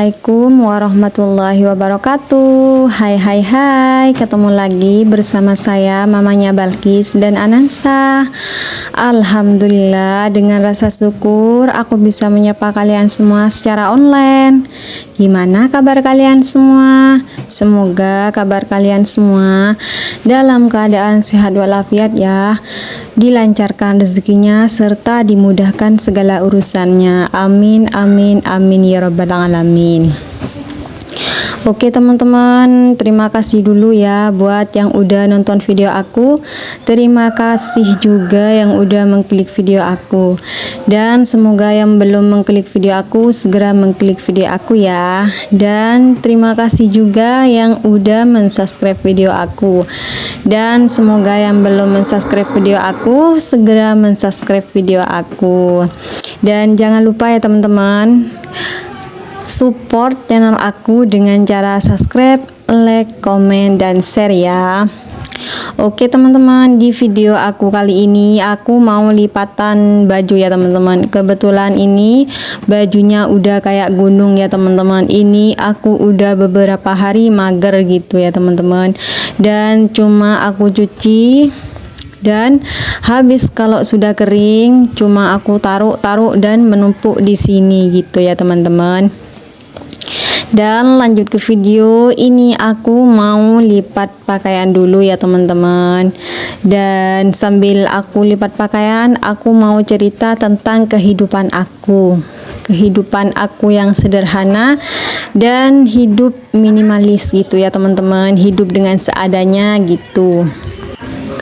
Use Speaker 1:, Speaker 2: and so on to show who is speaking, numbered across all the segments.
Speaker 1: Assalamualaikum warahmatullahi wabarakatuh. Hai, ketemu lagi bersama saya, mamanya Balkis dan Anansa. Alhamdulillah, dengan rasa syukur aku bisa menyapa kalian semua secara online. Gimana kabar kalian semua? Semoga kabar kalian semua dalam keadaan sehat walafiat ya, dilancarkan rezekinya serta dimudahkan segala urusannya. Amin amin amin ya rabbal alamin. Oke teman-teman, terima kasih dulu ya buat yang udah nonton video aku. Terima kasih juga yang udah mengklik video aku. Dan semoga yang belum mengklik video aku segera mengklik video aku ya. Dan terima kasih juga yang udah mensubscribe video aku. Dan semoga yang belum mensubscribe video aku segera mensubscribe video aku. Dan jangan lupa ya teman-teman, support channel aku dengan cara subscribe, like, komen, dan share ya. Oke teman-teman, di video aku kali ini aku mau lipatan baju ya teman-teman. Kebetulan ini bajunya udah kayak gunung ya teman-teman. Ini aku udah beberapa hari mager gitu ya teman-teman. Dan cuma aku cuci, dan habis kalau sudah kering cuma aku taruh dan menumpuk di sini gitu ya teman-teman. Dan lanjut ke video ini, aku mau lipat pakaian dulu ya teman-teman. Dan sambil aku lipat pakaian, aku mau cerita tentang kehidupan aku yang sederhana dan hidup minimalis gitu ya teman-teman, hidup dengan seadanya gitu.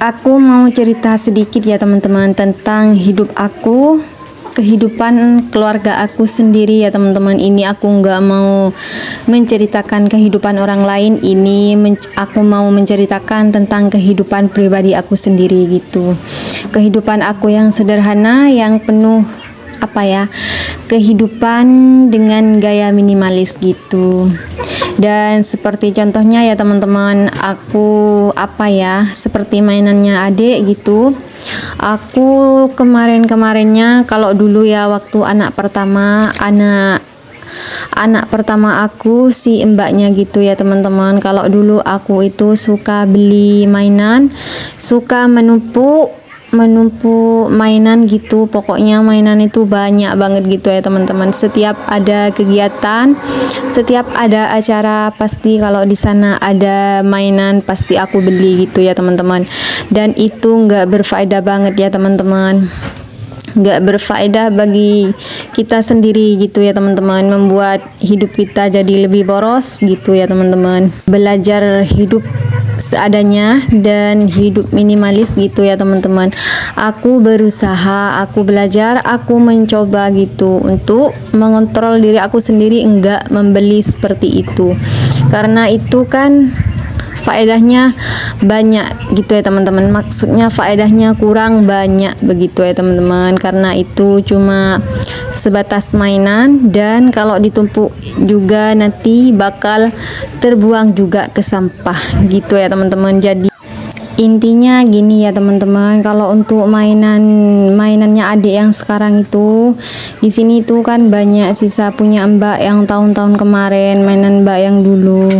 Speaker 1: Aku mau cerita sedikit ya teman-teman tentang hidup aku, kehidupan keluarga aku sendiri ya teman-teman. Ini aku nggak mau menceritakan kehidupan orang lain, ini aku mau menceritakan tentang kehidupan pribadi aku sendiri gitu. Kehidupan aku yang sederhana, yang penuh kehidupan dengan gaya minimalis gitu. Dan seperti contohnya ya teman-teman, aku seperti mainannya adik gitu. Aku kemarinnya, kalau dulu ya waktu anak pertama aku si mbaknya gitu ya teman-teman. Kalau dulu aku itu suka beli mainan, suka menumpuk mainan gitu. Pokoknya mainan itu banyak banget gitu ya teman-teman. Setiap ada kegiatan, setiap ada acara, pasti kalau di sana ada mainan pasti aku beli gitu ya teman-teman. Dan itu nggak berfaedah banget ya teman-teman, nggak berfaedah bagi kita sendiri gitu ya teman-teman, membuat hidup kita jadi lebih boros gitu ya teman-teman. Belajar hidup seadanya dan hidup minimalis gitu ya teman-teman. Aku berusaha, aku belajar, aku mencoba gitu untuk mengontrol diri aku sendiri, enggak membeli seperti itu, karena itu kan faedahnya banyak gitu ya teman-teman. Maksudnya faedahnya kurang banyak begitu ya teman-teman, karena itu cuma sebatas mainan, dan kalau ditumpuk juga nanti bakal terbuang juga ke sampah gitu ya teman-teman. Jadi intinya gini ya teman-teman, kalau untuk mainannya adik yang sekarang itu, di sini itu kan banyak sisa punya mbak yang tahun-tahun kemarin, mainan mbak yang dulu.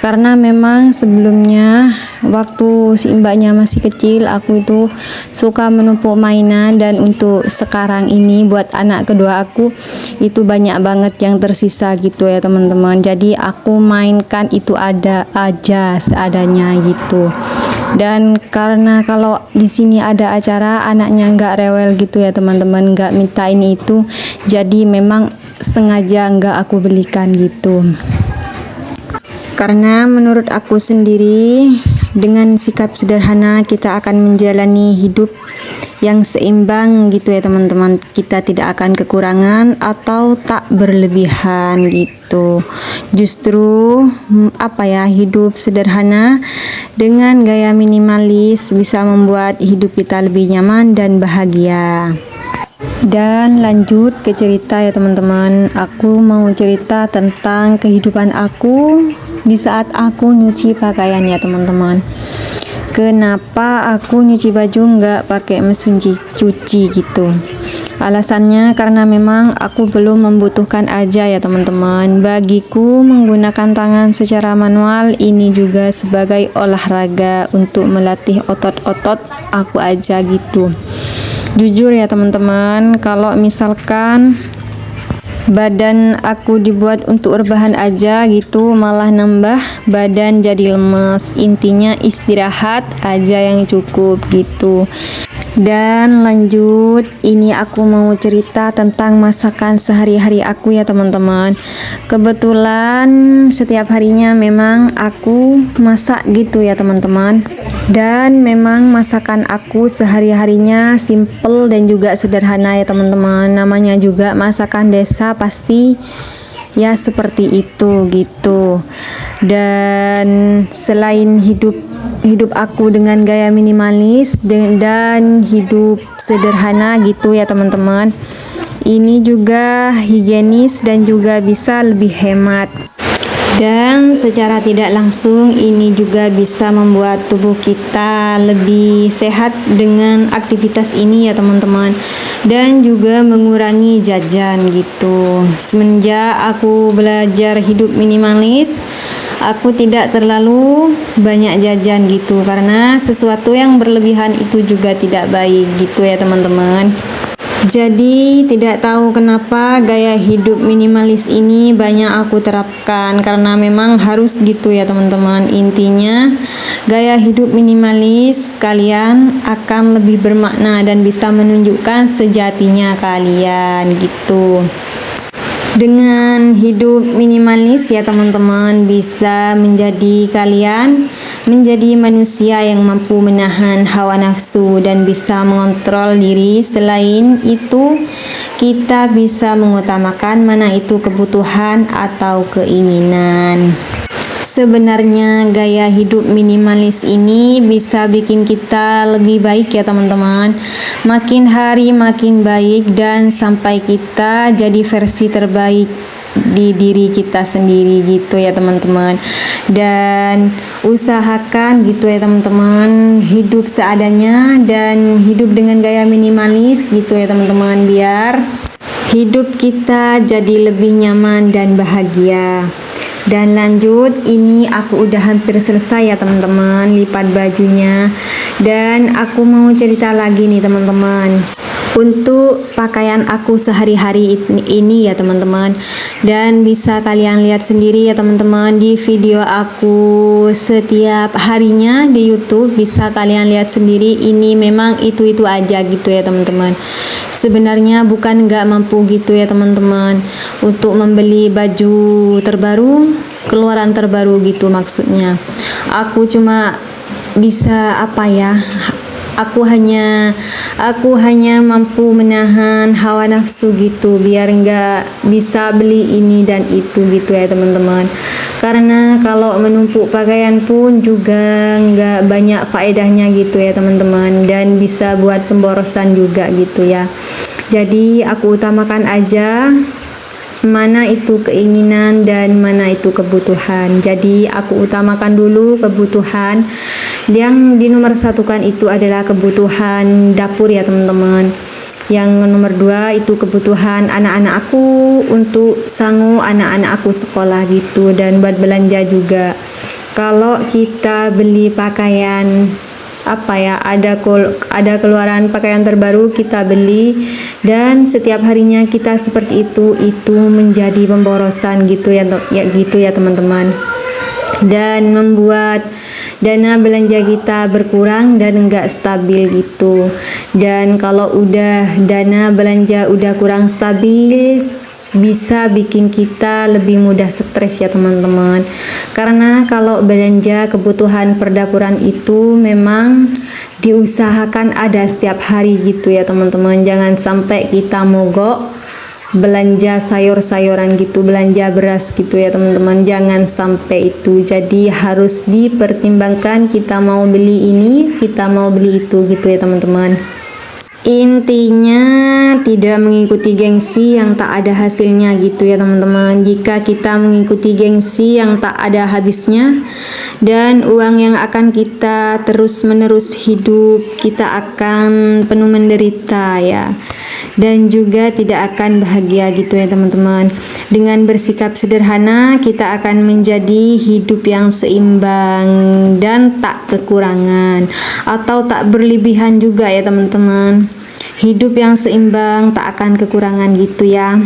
Speaker 1: Karena memang sebelumnya waktu si mbaknya masih kecil, aku itu suka menumpuk mainan, dan untuk sekarang ini buat anak kedua aku itu banyak banget yang tersisa gitu ya teman-teman. Jadi aku mainkan itu ada aja seadanya gitu. Dan karena kalau di sini ada acara, anaknya nggak rewel gitu ya teman-teman, nggak minta ini itu, jadi memang sengaja nggak aku belikan gitu. Karena menurut aku sendiri, dengan sikap sederhana kita akan menjalani hidup yang seimbang gitu ya teman-teman. Kita tidak akan kekurangan atau tak berlebihan gitu. Justru hidup sederhana dengan gaya minimalis bisa membuat hidup kita lebih nyaman dan bahagia. Dan lanjut ke cerita ya teman-teman. Aku mau cerita tentang kehidupan aku di saat aku nyuci pakaian ya teman-teman. Kenapa aku nyuci baju nggak pakai mesin cuci gitu? Alasannya karena memang aku belum membutuhkan aja ya teman-teman. Bagiku menggunakan tangan secara manual ini juga sebagai olahraga untuk melatih otot-otot aku aja gitu. Jujur ya teman-teman, kalau misalkan badan aku dibuat untuk rebahan aja gitu, malah nambah badan jadi lemes. Intinya istirahat aja yang cukup gitu. Dan lanjut, ini aku mau cerita tentang masakan sehari-hari aku ya teman-teman. Kebetulan setiap harinya memang aku masak gitu ya teman-teman. Dan memang masakan aku sehari-harinya simple dan juga sederhana ya teman-teman. Namanya juga masakan desa, pasti ya seperti itu gitu. Dan selain hidup aku dengan gaya minimalis dan hidup sederhana gitu ya teman-teman, ini juga higienis dan juga bisa lebih hemat. Dan secara tidak langsung ini juga bisa membuat tubuh kita lebih sehat dengan aktivitas ini ya teman-teman. Dan juga mengurangi jajan gitu. Semenjak aku belajar hidup minimalis, aku tidak terlalu banyak jajan gitu, karena sesuatu yang berlebihan itu juga tidak baik gitu ya teman-teman. Jadi tidak tahu kenapa gaya hidup minimalis ini banyak aku terapkan, karena memang harus gitu ya teman-teman. Intinya gaya hidup minimalis kalian akan lebih bermakna dan bisa menunjukkan sejatinya kalian gitu. Dengan hidup minimalis ya teman-teman, bisa menjadi kalian menjadi manusia yang mampu menahan hawa nafsu dan bisa mengontrol diri. Selain itu, kita bisa mengutamakan mana itu kebutuhan atau keinginan. Sebenarnya gaya hidup minimalis ini bisa bikin kita lebih baik ya teman-teman. Makin hari makin baik, dan sampai kita jadi versi terbaik di diri kita sendiri gitu ya teman-teman. Dan usahakan gitu ya teman-teman, hidup seadanya dan hidup dengan gaya minimalis gitu ya teman-teman, biar hidup kita jadi lebih nyaman dan bahagia. Dan lanjut, ini aku udah hampir selesai ya teman-teman lipat bajunya, dan aku mau cerita lagi nih teman-teman untuk pakaian aku sehari-hari ini ya teman-teman. Dan bisa kalian lihat sendiri ya teman-teman di video aku setiap harinya di YouTube, bisa kalian lihat sendiri, ini memang itu-itu aja gitu ya teman-teman. Sebenarnya bukan nggak mampu gitu ya teman-teman untuk membeli baju terbaru, keluaran terbaru gitu maksudnya. Aku cuma bisa apa ya, aku hanya mampu menahan hawa nafsu gitu, biar nggak bisa beli ini dan itu gitu ya teman-teman. Karena kalau menumpuk pakaian pun juga nggak banyak faedahnya gitu ya teman-teman, dan bisa buat pemborosan juga gitu ya. Jadi aku utamakan aja mana itu keinginan dan mana itu kebutuhan. Jadi aku utamakan dulu kebutuhan. Yang di nomor satukan itu adalah kebutuhan dapur ya teman-teman. Yang nomor 2 itu kebutuhan anak-anak aku, untuk sanggup anak-anak aku sekolah gitu, dan buat belanja juga. Kalau kita beli pakaian apa ya, ada keluaran pakaian terbaru kita beli, dan setiap harinya kita seperti itu menjadi pemborosan gitu ya gitu ya teman-teman, dan membuat dana belanja kita berkurang dan enggak stabil gitu. Dan kalau udah dana belanja udah kurang stabil, bisa bikin kita lebih mudah stres ya teman-teman. Karena kalau belanja kebutuhan perdapuran itu memang diusahakan ada setiap hari gitu ya teman-teman. Jangan sampai kita mogok belanja sayur-sayuran gitu, belanja beras gitu ya teman-teman, jangan sampai itu. Jadi harus dipertimbangkan, kita mau beli ini, kita mau beli itu gitu ya teman-teman. Intinya tidak mengikuti gengsi yang tak ada hasilnya gitu ya teman-teman. Jika kita mengikuti gengsi yang tak ada habisnya dan uang yang akan kita terus-menerus hidup, kita akan penuh menderita ya. Dan juga tidak akan bahagia gitu ya teman-teman. Dengan bersikap sederhana kita akan menjadi hidup yang seimbang dan tak kekurangan atau tak berlebihan juga ya teman-teman. Hidup yang seimbang tak akan kekurangan gitu ya.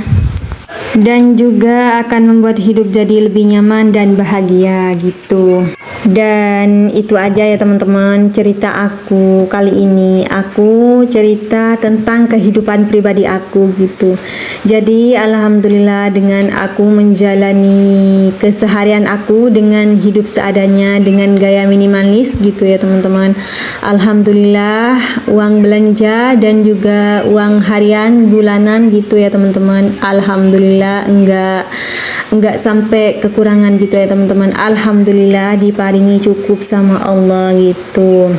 Speaker 1: Dan juga akan membuat hidup jadi lebih nyaman dan bahagia gitu. Dan itu aja ya teman-teman cerita aku kali ini. Aku cerita tentang kehidupan pribadi aku gitu. Jadi alhamdulillah dengan aku menjalani keseharian aku dengan hidup seadanya, dengan gaya minimalis gitu ya teman-teman. Alhamdulillah uang belanja dan juga uang harian bulanan gitu ya teman-teman. Alhamdulillah enggak sampai kekurangan gitu ya teman-teman. Alhamdulillah diparingi cukup sama Allah gitu.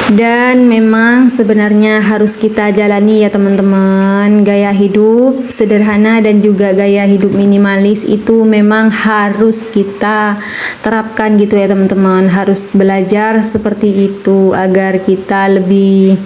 Speaker 1: Dan memang sebenarnya harus kita jalani ya teman-teman. Gaya hidup sederhana dan juga gaya hidup minimalis itu memang harus kita terapkan gitu ya teman-teman. Harus belajar seperti itu agar kita lebih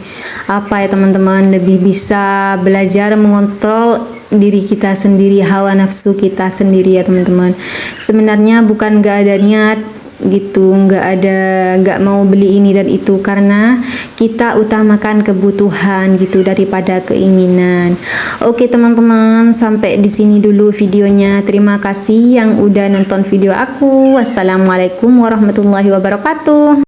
Speaker 1: ya teman-teman, lebih bisa belajar mengontrol diri kita sendiri, hawa nafsu kita sendiri ya teman-teman. Sebenarnya bukan gak ada niat gitu, nggak mau beli ini dan itu, karena kita utamakan kebutuhan gitu daripada keinginan. Oke teman-teman, sampai di sini dulu videonya. Terima kasih yang udah nonton video aku. Wassalamualaikum warahmatullahi wabarakatuh.